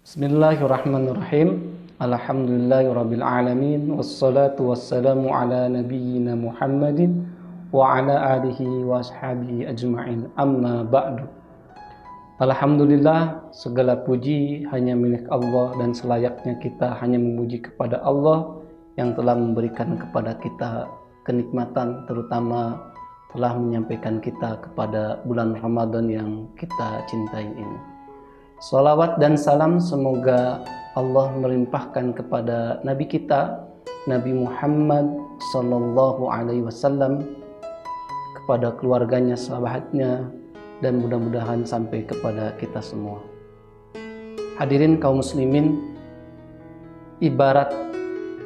Bismillahirrahmanirrahim. Alhamdulillahirabbil alamin wassalatu wassalamu ala nabiyyina Muhammadin wa ala alihi wa ashabihi ajma'in. Amma ba'du. Alhamdulillah, segala puji hanya milik Allah dan selayaknya kita hanya memuji kepada Allah yang telah memberikan kepada kita kenikmatan, terutama telah menyampaikan kita kepada bulan Ramadan yang kita cintai ini. Salawat dan salam semoga Allah melimpahkan kepada Nabi kita, Nabi Muhammad sallallahu alaihi wasallam, kepada keluarganya, sahabatnya, dan mudah-mudahan sampai kepada kita semua. Hadirin kaum muslimin, ibarat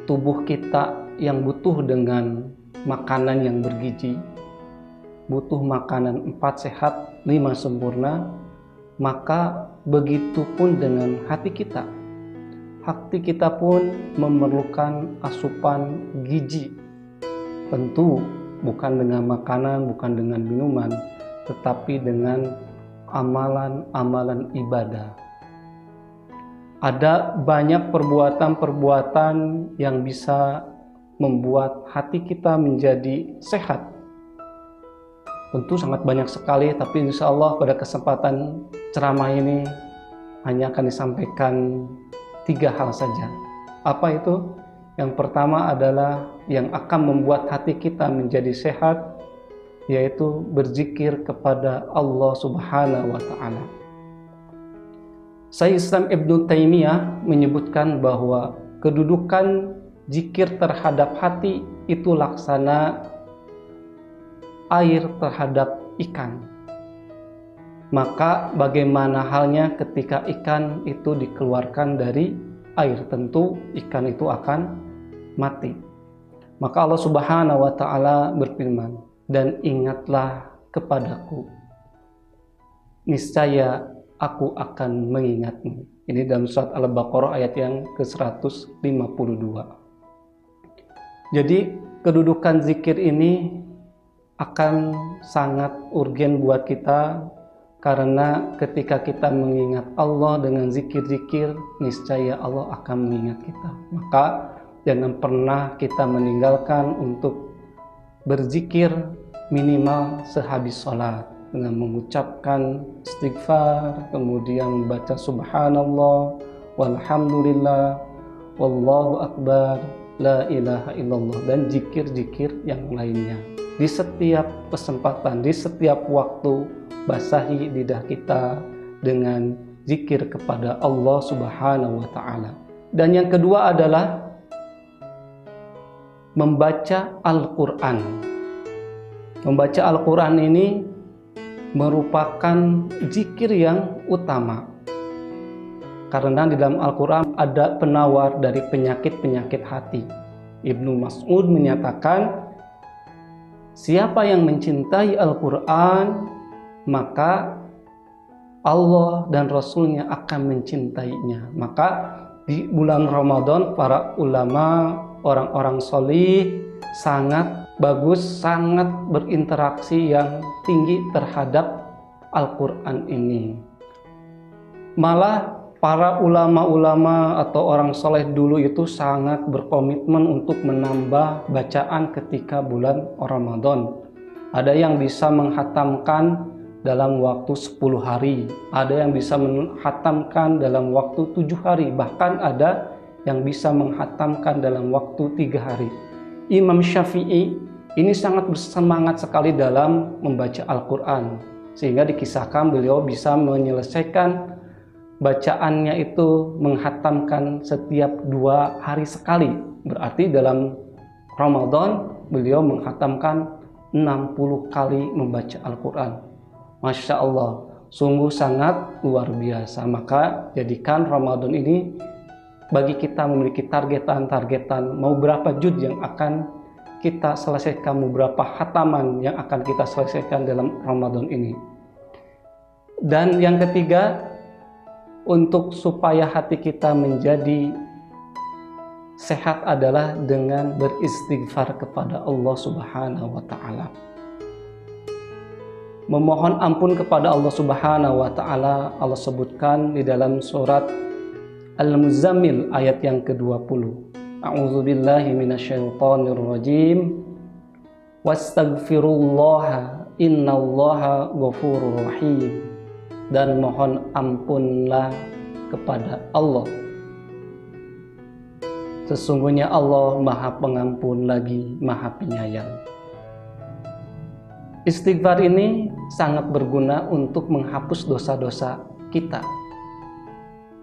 tubuh kita yang butuh dengan makanan yang bergizi, butuh makanan 4 sehat, 5 sempurna, maka begitu pun dengan hati kita. Hati kita pun memerlukan asupan gizi. Tentu bukan dengan makanan, bukan dengan minuman, tetapi dengan amalan-amalan ibadah. Ada banyak perbuatan-perbuatan yang bisa membuat hati kita menjadi sehat. Tentu sangat banyak sekali, tapi insya Allah pada kesempatan ceramah ini hanya akan disampaikan 3 hal saja. Apa itu? Yang pertama adalah yang akan membuat hati kita menjadi sehat, yaitu berzikir kepada Allah Subhanahu wa Ta'ala. Syaikhul Islam Ibnu Taimiyah menyebutkan bahwa kedudukan zikir terhadap hati itu laksana air terhadap ikan. Maka bagaimana halnya ketika ikan itu dikeluarkan dari air? Tentu ikan itu akan mati. Maka Allah Subhanahu wa Ta'ala berfirman, "Dan ingatlah kepadaku, niscaya aku akan mengingatmu." Ini dalam surat Al-Baqarah ayat yang ke-152. Jadi kedudukan zikir ini akan sangat urgen buat kita, karena ketika kita mengingat Allah dengan zikir-zikir, niscaya Allah akan mengingat kita. Maka jangan pernah kita meninggalkan untuk berzikir minimal sehabis sholat, dengan mengucapkan istighfar, kemudian membaca subhanallah, walhamdulillah, wallahu akbar, la ilaha illallah, dan zikir-zikir yang lainnya. Di setiap kesempatan, di setiap waktu, basahi lidah kita dengan zikir kepada Allah Subhanahu wa Ta'ala. Dan yang kedua adalah membaca Al-Quran. Membaca Al-Quran ini merupakan zikir yang utama, karena di dalam Al-Quran ada penawar dari penyakit-penyakit hati. Ibnu Mas'ud menyatakan, siapa yang mencintai Al-Quran, maka Allah dan Rasulnya akan mencintainya. Maka di bulan Ramadan, para ulama, orang-orang solih sangat bagus, sangat berinteraksi yang tinggi terhadap Al-Quran ini. Malah para ulama-ulama atau orang soleh dulu itu sangat berkomitmen untuk menambah bacaan ketika bulan Ramadan. Ada yang bisa menghatamkan dalam waktu 10 hari, ada yang bisa menghatamkan dalam waktu 7 hari, bahkan ada yang bisa menghatamkan dalam waktu 3 hari. Imam Syafi'i ini sangat bersemangat sekali dalam membaca Al-Quran, sehingga dikisahkan beliau bisa menyelesaikan bacaannya itu, menghatamkan setiap 2 hari sekali. Berarti dalam Ramadan beliau menghatamkan 60 kali membaca Al-Quran. Masya Allah, sungguh sangat luar biasa. Maka jadikan Ramadan ini bagi kita memiliki targetan mau berapa juz yang akan kita selesaikan, mau berapa hataman yang akan kita selesaikan dalam Ramadan ini. Dan yang ketiga, untuk supaya hati kita menjadi sehat adalah dengan beristighfar kepada Allah Subhanahu wa Ta'ala. Memohon ampun kepada Allah Subhanahu wa Ta'ala, Allah sebutkan di dalam surat Al-Muzammil ayat yang ke-20. A'udzubillahi minasyaitonirrajim. Wastaghfirullaha innallaha ghafurur rahim. Dan mohon ampunlah kepada Allah. Sesungguhnya Allah Maha Pengampun lagi Maha Penyayang. Istighfar ini sangat berguna untuk menghapus dosa-dosa kita.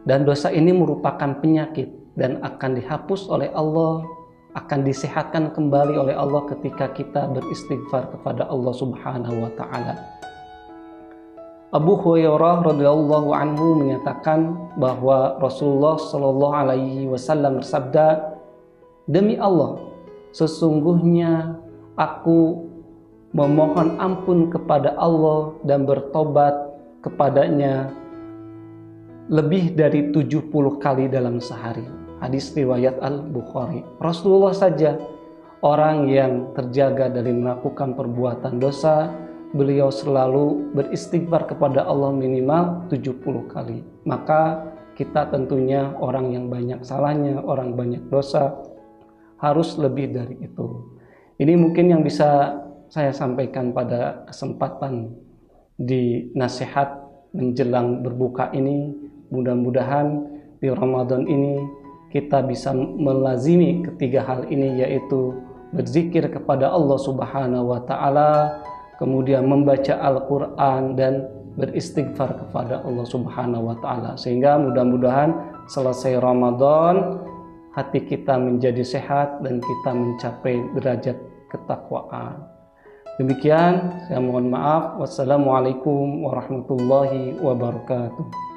Dan dosa ini merupakan penyakit dan akan dihapus oleh Allah, akan disehatkan kembali oleh Allah ketika kita beristighfar kepada Allah Subhanahu wa taala. Abu Hurairah radhiyallahu anhu menyatakan bahwa Rasulullah shallallahu alaihi wasallam bersabda, "Demi Allah, sesungguhnya aku memohon ampun kepada Allah dan bertobat kepadanya lebih dari 70 kali dalam sehari." Hadis riwayat Al-Bukhari. Rasulullah saja orang yang terjaga dari melakukan perbuatan dosa, beliau selalu beristighfar kepada Allah minimal 70 kali. Maka kita tentunya orang yang banyak salahnya, orang banyak dosa, harus lebih dari itu. Ini mungkin yang bisa saya sampaikan pada kesempatan di nasihat menjelang berbuka ini. Mudah-mudahan di Ramadan ini kita bisa melazimi ketiga hal ini, yaitu berzikir kepada Allah Subhanahu wa taala, kemudian membaca Al-Quran dan beristighfar kepada Allah Subhanahu wa taala, sehingga mudah-mudahan selesai Ramadan hati kita menjadi sehat dan kita mencapai derajat ketakwaan. Demikian, saya mohon maaf. Wassalamualaikum warahmatullahi wabarakatuh.